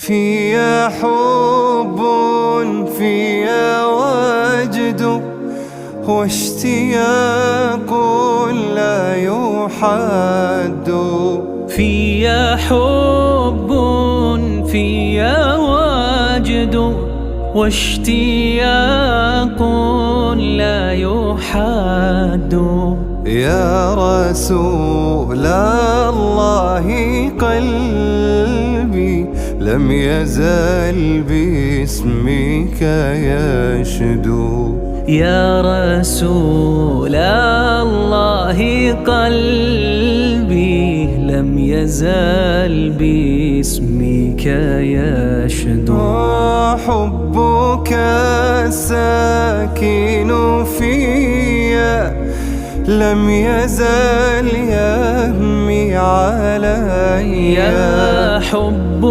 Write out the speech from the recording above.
فيا حب فيا وجد واشتياق لا يحد. فيا حب فيا وجد واشتياق لا يحد. يا رسول الله قلبي لم يزل باسمك يشدو. يا رسول الله قلبي لم يزل باسمك يشدو. حبك الساكن فيا لم يزل يهمي علي. يا حب